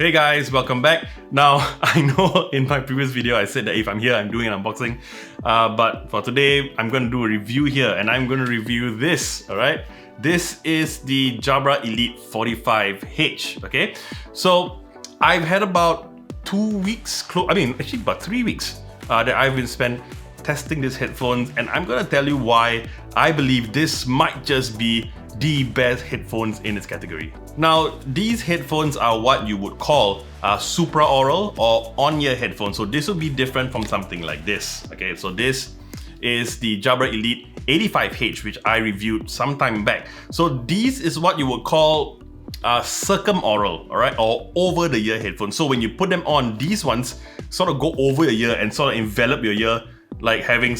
Hey guys, welcome back. Now, I know in my previous video I said that if I'm here, I'm doing an unboxing. But for today, I'm going to do a review here and I'm going to review this, alright? This is the Jabra Elite 45H, okay? So, I've had about 2 weeks, actually about 3 weeks that I've been spent testing these headphones, and I'm going to tell you why I believe this might just be the best headphones in its category. Now, these headphones are what you would call supraoral or on-ear headphones. So this will be different from something like this. Okay, so this is the Jabra Elite 85H, which I reviewed some time back. So these is what you would call circumoral, all right, or over-the-ear headphones. So when you put them on, these ones sort of go over your ear and sort of envelop your ear, like having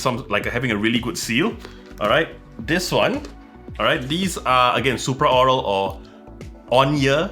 a really good seal. All right, this one. All right, these are again supraoral or on-ear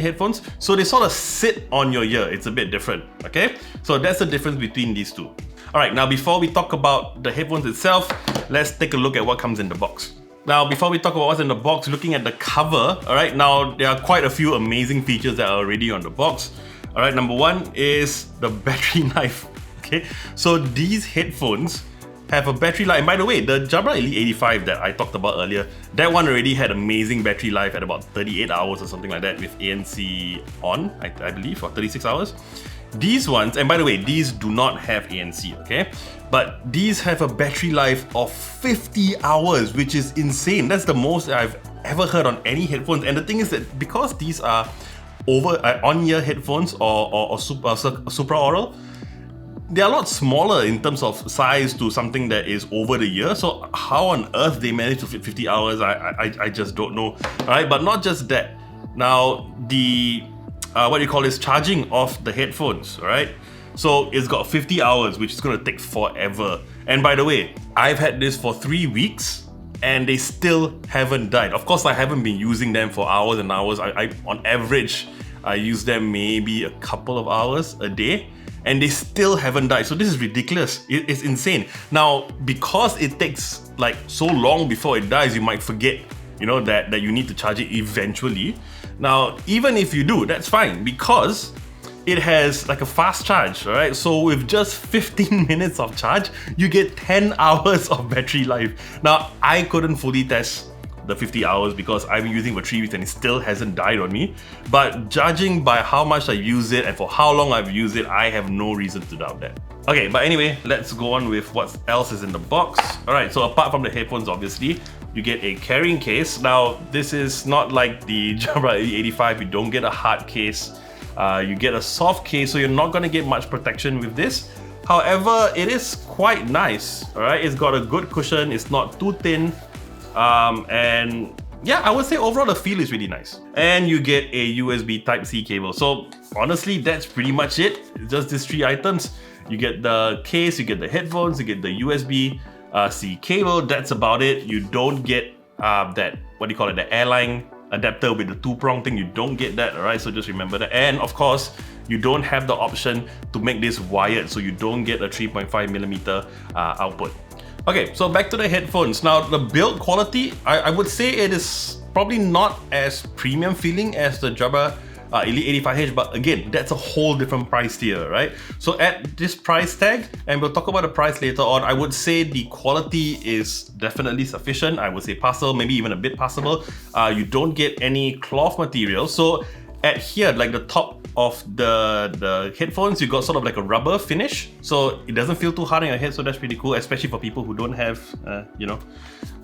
headphones. So they sort of sit on your ear. It's a bit different, okay? So that's the difference between these two. All right, now before we talk about the headphones itself, let's take a look at what comes in the box. Now, before we talk about what's in the box, looking at the cover, all right, now there are quite a few amazing features that are already on the box. All right, number one is the battery life, okay? So these headphones have a battery life. And by the way, the Jabra Elite 85 that I talked about earlier, that one already had amazing battery life at about 38 hours or something like that with ANC on, I believe, or 36 hours. These ones, and by the way, these do not have ANC, okay? But these have a battery life of 50 hours, which is insane. That's the most I've ever heard on any headphones. And the thing is that because these are on-ear headphones or supraoral, they're a lot smaller in terms of size to something that is over the ear. So how on earth they manage to fit 50 hours, I just don't know. All right, but not just that. Now the charging of the headphones, all right? So it's got 50 hours, which is gonna take forever. And by the way, I've had this for 3 weeks and they still haven't died. Of course, I haven't been using them for hours and hours. I on average, I use them maybe a couple of hours a day, and they still haven't died. So this is ridiculous. It's insane. Now, because it takes like so long before it dies, you might forget, you know, that you need to charge it eventually. Now, even if you do, that's fine because it has like a fast charge, all right? So with just 15 minutes of charge, you get 10 hours of battery life. Now, I couldn't fully test the 50 hours because I've been using it for 3 weeks and it still hasn't died on me. But judging by how much I use it and for how long I've used it, I have no reason to doubt that. Okay, but anyway, let's go on with what else is in the box. Alright, so apart from the headphones, obviously, you get a carrying case. Now, this is not like the Jabra Elite 85, you don't get a hard case. You get a soft case, so you're not gonna get much protection with this. However, it is quite nice, alright? It's got a good cushion, it's not too thin. And yeah, I would say overall the feel is really nice. And you get a USB Type-C cable. So honestly, that's pretty much it. It's just these 3 items. You get the case, you get the headphones, you get the USB-C cable. That's about it. You don't get that, the airline adapter with the 2-prong thing. You don't get that, alright? So just remember that. And of course, you don't have the option to make this wired, so you don't get a 3.5mm output. Okay, so back to the headphones. Now, the build quality, I would say it is probably not as premium feeling as the Jabra Elite 85H, but again, that's a whole different price tier, right? So at this price tag, and we'll talk about the price later on, I would say the quality is definitely sufficient. I would say passable, maybe even a bit passable. You don't get any cloth material. So at here, like the top of the headphones, you got sort of like a rubber finish, so it doesn't feel too hard on your head, so that's pretty cool, especially for people who don't have,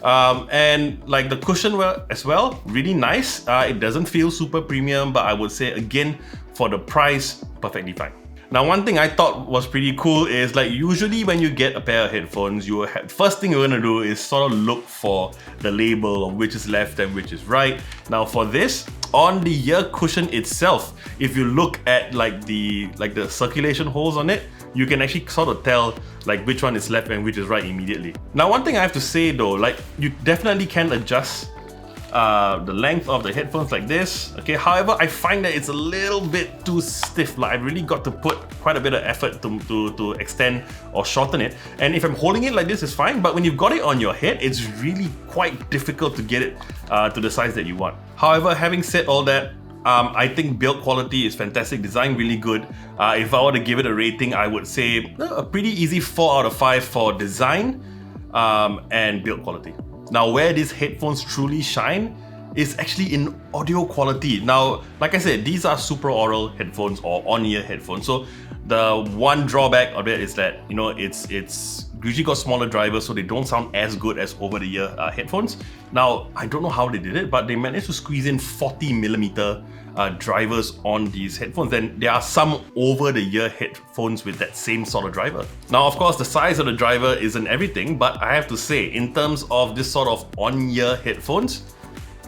and like the cushion as well, really nice. It doesn't feel super premium, but I would say again, for the price, perfectly fine. Now, one thing I thought was pretty cool is like usually when you get a pair of headphones, first thing you're gonna do is sort of look for the label of which is left and which is right. Now for this, on the ear cushion itself, if you look at like the circulation holes on it, you can actually sort of tell like which one is left and which is right immediately. Now, one thing I have to say though, like you definitely can adjust the length of the headphones like this. Okay, however, I find that it's a little bit too stiff. Like I've really got to put quite a bit of effort to extend or shorten it. And if I'm holding it like this, it's fine. But when you've got it on your head, it's really quite difficult to get it to the size that you want. However, having said all that, I think build quality is fantastic, design really good. If I were to give it a rating, I would say a pretty easy 4 out of 5 for design and build quality. Now, where these headphones truly shine is actually in audio quality. Now, like I said, these are Supraoral headphones or on-ear headphones. So the one drawback of it is that, you know, it's usually got smaller drivers, so they don't sound as good as over-the-ear headphones. Now, I don't know how they did it, but they managed to squeeze in 40mm drivers on these headphones. Then there are some over-the-ear headphones with that same sort of driver. Now, of course, the size of the driver isn't everything, but I have to say, in terms of this sort of on-ear headphones,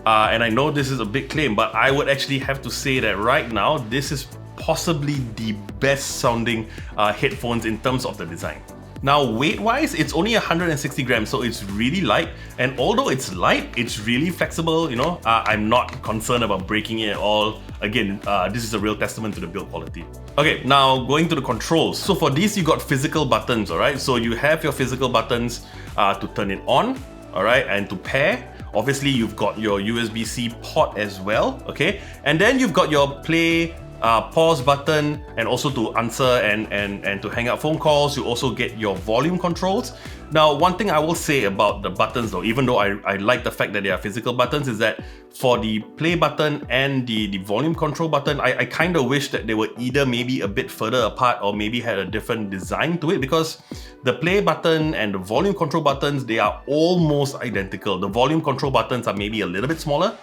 and I know this is a big claim, but I would actually have to say that right now, this is possibly the best sounding headphones in terms of the design. Now, weight-wise, it's only 160 grams, so it's really light. And although it's light, it's really flexible, you know. I'm not concerned about breaking it at all. Again, this is a real testament to the build quality. Okay, now going to the controls. So for these, you got physical buttons, all right? So you have your physical buttons to turn it on, all right, and to pair. Obviously, you've got your USB-C port as well, okay? And then you've got your play, pause button, and also to answer and to hang up phone calls. You also get your volume controls. Now, one thing I will say about the buttons though, even though I like the fact that they are physical buttons, is that for the play button and the volume control button, I kind of wish that they were either maybe a bit further apart or maybe had a different design to it, because the play button and the volume control buttons, they are almost identical. The volume control buttons are maybe a little bit smaller,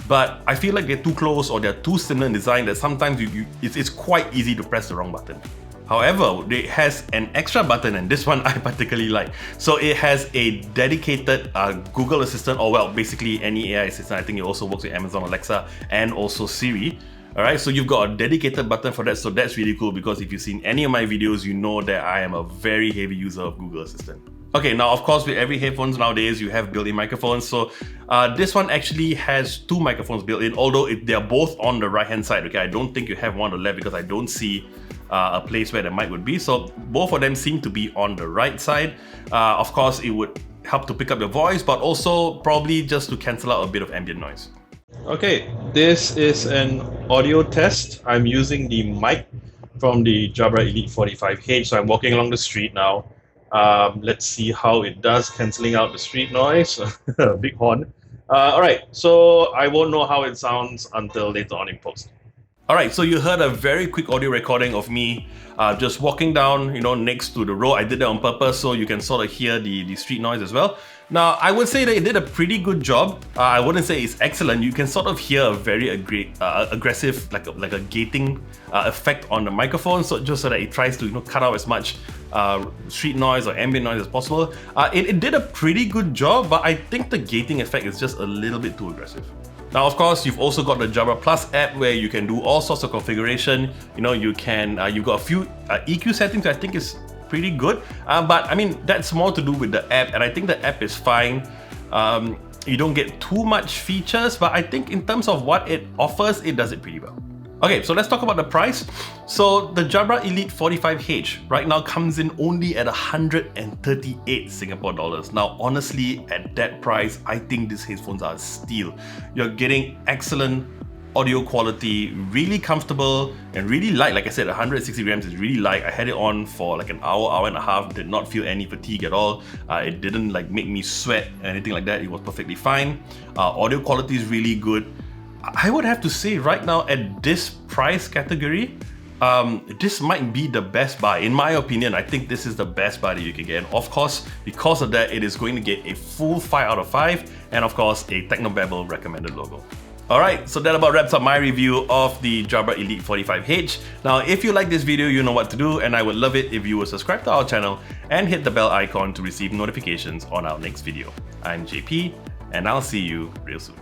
but I feel like they're too close or they're too similar in design that sometimes it's quite easy to press the wrong button. However, it has an extra button, and this one I particularly like. So it has a dedicated Google Assistant, or well, basically any AI assistant. I think it also works with Amazon Alexa and also Siri. Alright, so you've got a dedicated button for that, so that's really cool, because if you've seen any of my videos, you know that I am a very heavy user of Google Assistant. Okay, now of course with every headphones nowadays, you have built-in microphones. So this one actually has 2 microphones built in, although they're both on the right-hand side. Okay, I don't think you have one on the left because I don't see a place where the mic would be. So both of them seem to be on the right side. Of course, it would help to pick up your voice, but also probably just to cancel out a bit of ambient noise. Okay, this is an audio test. I'm using the mic from the Jabra Elite 45H. So I'm walking along the street now. Let's see how it does, cancelling out the street noise. Big horn. Alright, so I won't know how it sounds until later on in post. Alright, so you heard a very quick audio recording of me just walking down, you know, next to the road. I did that on purpose so you can sort of hear the street noise as well. Now, I would say that it did a pretty good job. I wouldn't say it's excellent. You can sort of hear a very aggressive, like a gating effect on the microphone, so just so that it tries to, you know, cut out as much street noise or ambient noise as possible. It did a pretty good job, but I think the gating effect is just a little bit too aggressive. Now, of course, you've also got the Jabra Plus app where you can do all sorts of configuration. You know, you can, you've got a few EQ settings I think is pretty good. But I mean, that's more to do with the app, and I think the app is fine. You don't get too much features, but I think in terms of what it offers, it does it pretty well. Okay, so let's talk about the price. So the Jabra Elite 45H right now comes in only at 138 Singapore dollars. Now, honestly, at that price, I think these headphones are a steal. You're getting excellent audio quality, really comfortable and really light. Like I said, 160 grams is really light. I had it on for like an hour and a half, did not feel any fatigue at all. It didn't like make me sweat or anything like that. It was perfectly fine. Audio quality is really good. I would have to say right now at this price category, this might be the best buy. In my opinion, I think this is the best buy that you can get. And of course, because of that, it is going to get a full 5 out of 5 and of course a Technobabble recommended logo. Alright, so that about wraps up my review of the Jabra Elite 45H. Now, if you like this video, you know what to do, and I would love it if you would subscribe to our channel and hit the bell icon to receive notifications on our next video. I'm JP, and I'll see you real soon.